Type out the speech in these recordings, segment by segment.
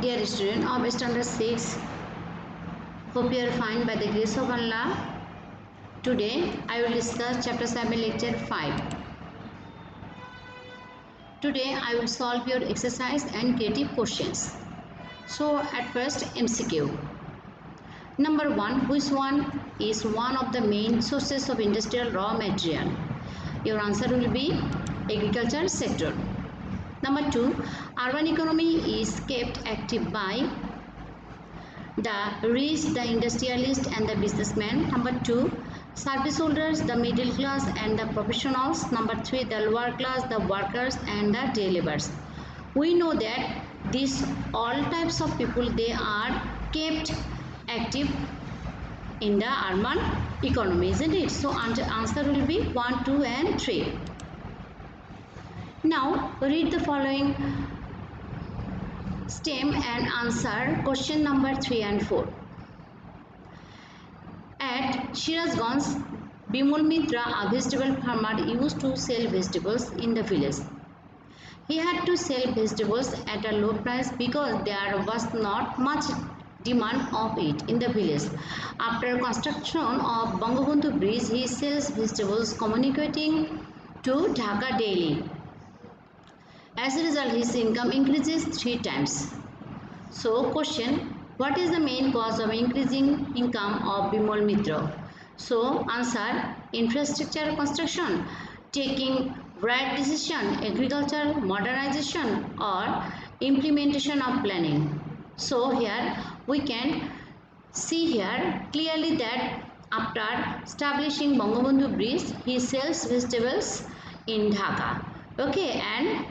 Dear student of standard 6, hope you are fine by the grace of Allah. Today I will discuss chapter 7 lecture 5. Today I will solve your exercise and creative questions. So at first MCQ. Number 1, which one is one of the main sources of industrial raw material? Your answer will be agriculture sector. Number 2, urban economy is kept active by the rich, the industrialist and the businessman. Number 2, service holders, the middle class and the professionals. Number 3, the lower class, the workers and the day laborers. We know that these all types of people, they are kept active in the urban economy, isn't it? So answer will be 1, 2 and 3. Now read the following stem and answer question number 3 and 4. At Shirazganj, Bimol Mitra, a vegetable farmer, used to sell vegetables in the village. He had to sell vegetables at a low price because there was not much demand of it in the village. After construction of Bangabandhu Bridge, he sells vegetables communicating to Dhaka daily. As a result, his income increases 3 times. So, question: what is the main cause of increasing income of Bimol Mitra? So, answer: infrastructure construction, taking right decision, agriculture modernization, or implementation of planning. So, here we can see here clearly that after establishing Bangabandhu Bridge, he sells vegetables in Dhaka. Okay, and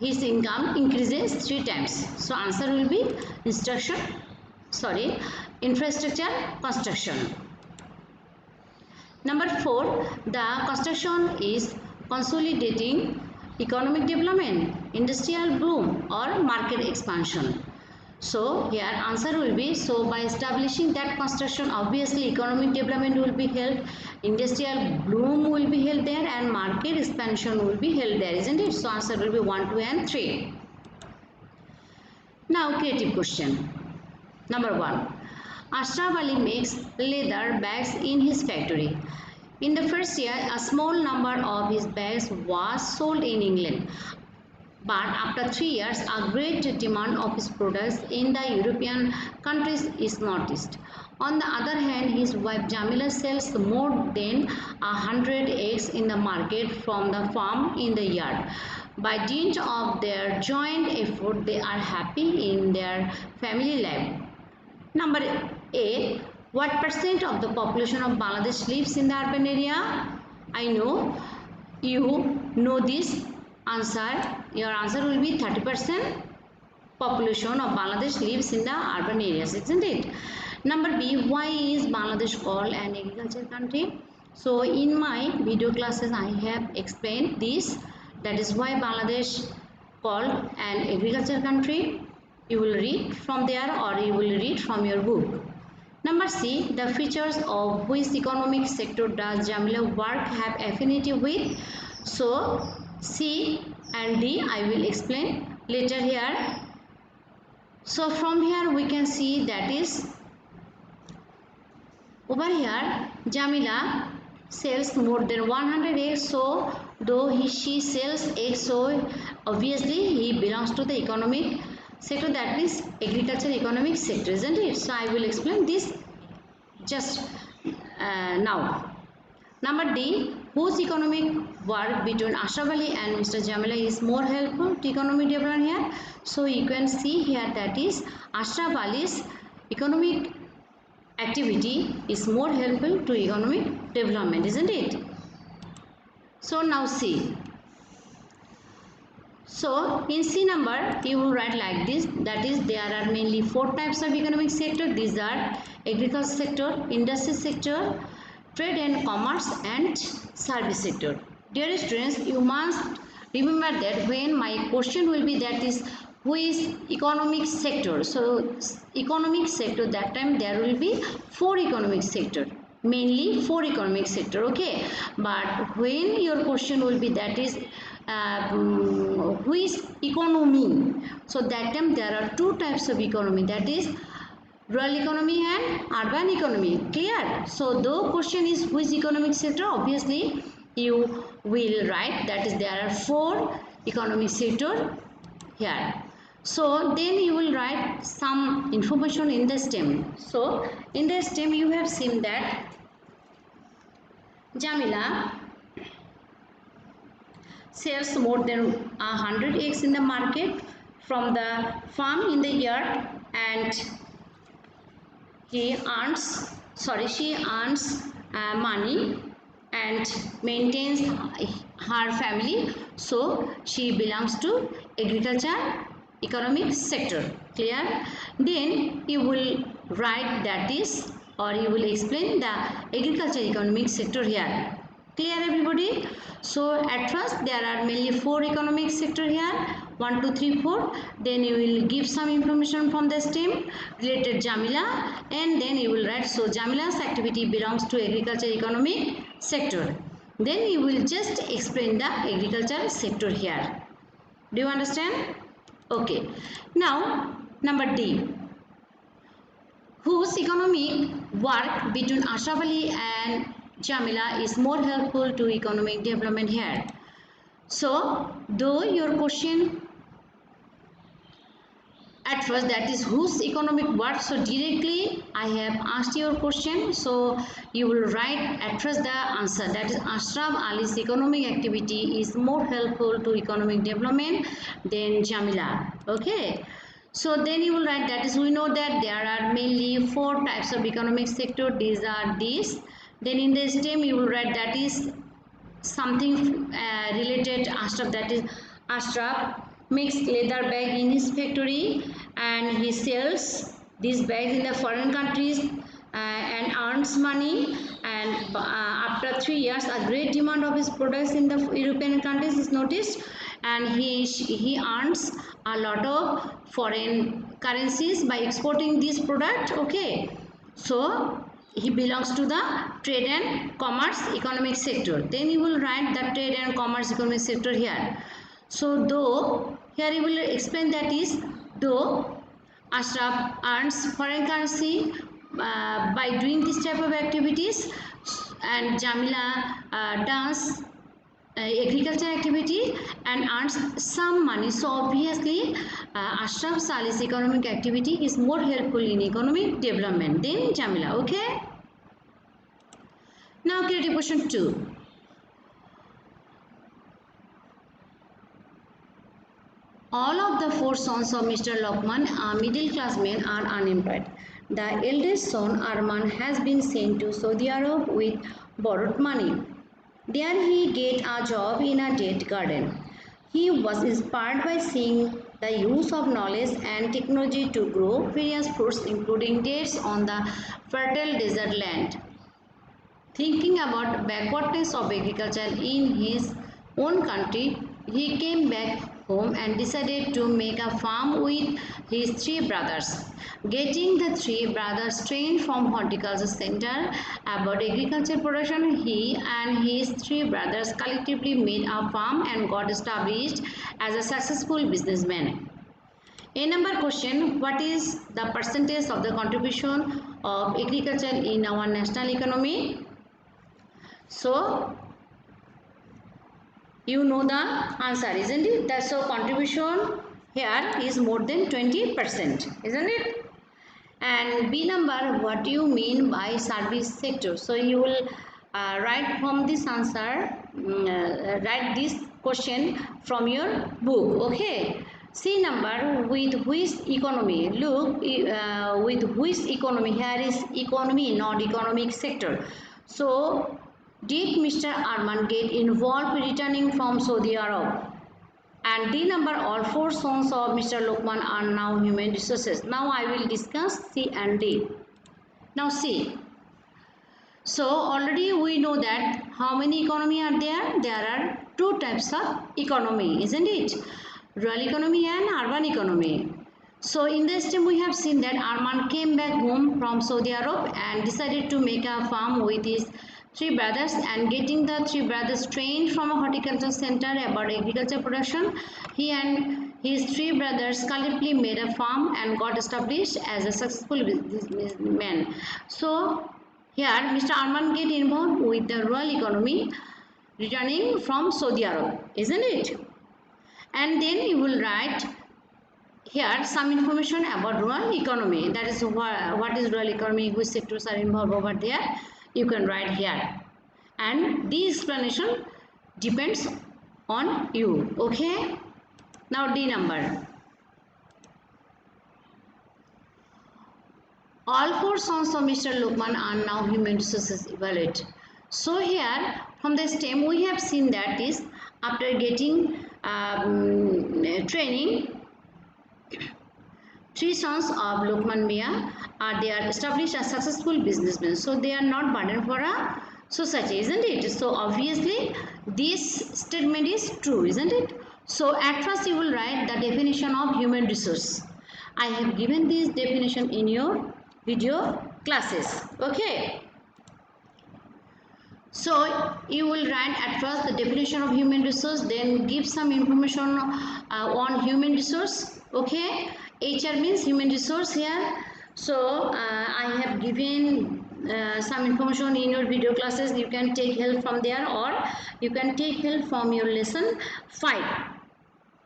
his income increases 3 times. So answer will be infrastructure construction. Number 4, the construction is consolidating economic development, industrial boom or market expansion. So here answer will be, so by establishing that construction, obviously economic development will be held, industrial bloom will be held there and market expansion will be held there, isn't it? So answer will be 1, 2 and 3. Now creative question. Number 1, Ashraf Ali makes leather bags in his factory. In the first year, a small number of his bags was sold in England. But after 3 years, a great demand of his products in the European countries is noticed. On the other hand, his wife Jamila sells more than 100 eggs in the market from the farm in the yard. By dint of their joint effort, they are happy in their family life. Number 8. What percent of the population of Bangladesh lives in the urban area? I know you know this answer. Your answer will be 30% population of Bangladesh lives in the urban areas, isn't it? Number B, why is Bangladesh called an agriculture country? So in my video classes I have explained this, that is why Bangladesh called an agriculture country. You will read from there or you will read from your book. Number C, the features of which economic sector does Jamila work have affinity with? So C and D I will explain later here. So from here we can see that is over here Jamila sells more than 100 eggs, so though she sells eggs, so obviously he belongs to the economic sector, that is agriculture economic sector, isn't it? So I will explain this just now. Number D, whose economic work between Ashraf Ali and Mr. Jamila is more helpful to economic development here? So you can see here that is Ashraf Ali's economic activity is more helpful to economic development, isn't it? So now see. So in C number you will write like this, that is there are mainly 4 types of economic sector. These are agriculture sector, industry sector, trade and commerce and service sector. Dear students, you must remember that when my question will be that is who is economic sector. So economic sector, that time there will be 4 economic sector, mainly 4 economic sector, okay. But when your question will be that is which economy. So that time there are two types of economy, that is rural economy and urban economy. Clear? So the question is which economic sector, obviously you will write that is there are four economic sector here. So then you will write some information in the stem. So in the stem you have seen that Jamila sells more than 100 eggs in the market from the farm in the yard, and she earns money and maintains her family. So she belongs to agriculture economic sector. Clear? Then you will write that is, or you will explain the agriculture economic sector here. Clear everybody? So at first there are mainly four economic sector here, 1 2 3 4. Then you will give some information from the stem related Jamila, and then you will write so Jamila's activity belongs to agriculture economic sector. Then you will just explain the agriculture sector here. Do you understand? Okay. Now number D. Whose economic work between Ashraf Ali and Jamila is more helpful to economic development here? So, though your question at first that is whose economic work, so directly I have asked your question, so you will write at first the answer, that is Ashraf Ali's economic activity is more helpful to economic development than Jamila. Okay. So then you will write that is, we know that there are mainly four types of economic sector, these are these. Then in the stem you will write that is something related Ashraf, that is Ashraf makes leather bag in his factory and he sells these bags in the foreign countries and earns money, and after 3 years a great demand of his products in the European countries is noticed, and he earns a lot of foreign currencies by exporting this product. Okay, so he belongs to the trade and commerce economic sector. Then you will write the trade and commerce economic sector here. So though here you will explain that is though Ashraf earns foreign currency by doing this type of activities, and Jamila does agriculture activity and earns some money. So obviously Ashraf Ali's economic activity is more helpful in economic development than Jamila. Okay. Now creative question 2. All of the four sons of Mr. Lokman, a middle class man, are unemployed. The eldest son, Arman, has been sent to Saudi Arab with borrowed money. There he get a job in a date garden. He was inspired by seeing the use of knowledge and technology to grow various fruits including dates on the fertile desert land. Thinking about backwardness of agriculture in his own country, he came back home and decided to make a farm with his three brothers. Getting the three brothers trained from horticulture center about agriculture production, he and his three brothers collectively made a farm and got established as a successful businessman. A number question, what is the percentage of the contribution of agriculture in our national economy? So you know the answer, isn't it? That so contribution here is more than 20%, isn't it? And B number, what do you mean by service sector? So you will write from this answer, write this question from your book. Okay. C number, with which economy? Look, with which economy? Here is economy, not economic sector. So did Mr. Arman get involved returning from Saudi Arab? And D number, all four sons of Mr. Lokman are now human resources. Now I will discuss C and D. Now C. So already we know that how many economy are there? There are two types of economy, isn't it? Rural economy and urban economy. So in this time we have seen that Arman came back home from Saudi Arab and decided to make a farm with his three brothers and getting the three brothers trained from a horticulture center about agriculture production. He and his three brothers collectively made a farm and got established as a successful businessman. So here Mr. Arman get involved with the rural economy returning from Saudi Arab, isn't it? And then you will write here some information about rural economy. That is what is rural economy, which sectors are involved over there. You can write here, and the explanation depends on you. Okay, now D number. All four sons of Mr. Luqman are now human resources evaluate. So here from the stem we have seen that is after getting training, three sons of Luqman Mia they are established as successful businessmen. So they are not burden for a society, isn't it? So obviously this statement is true, isn't it? So at first you will write the definition of human resource. I have given this definition in your video classes. Okay. So you will write at first the definition of human resource, then give some information on human resource. Okay, HR means human resource here. So I have given some information in your video classes. You can take help from there, or you can take help from your lesson 5.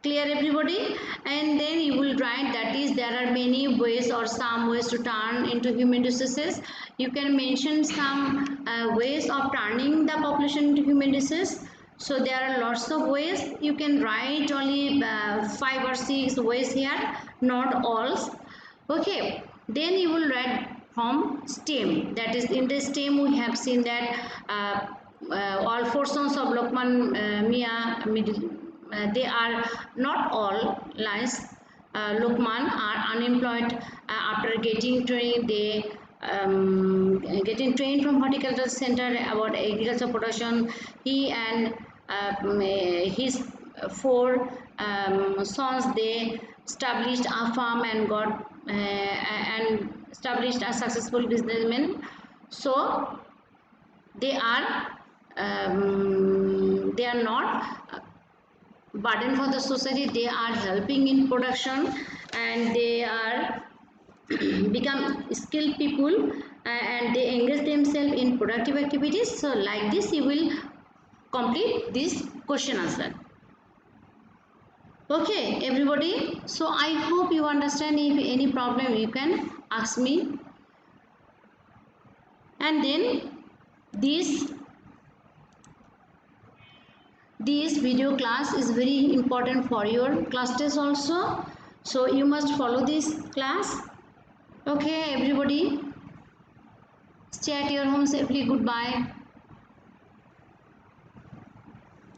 Clear everybody? And then you will write that is there are many ways or some ways to turn into human resources. You can mention some ways of turning the population into human resources. So there are lots of ways. You can write only 5 or 6 ways here, not all. Okay, then you will write from STEM. That is in the STEM we have seen that all four sons of Luqman Mia they are not all lines. Luqman are unemployed after getting training. They getting trained from horticulture center about agriculture production. He and his 4 sons they established a farm and got and established a successful businessman. So they are not burden for the society. They are helping in production and they are become skilled people and they engage themselves in productive activities. So like this you will complete this question answer. Okay everybody, so I hope you understand. If any problem you can ask me. And then this video class is very important for your class test also, so you must follow this class. Okay everybody, stay at your home safely. Goodbye.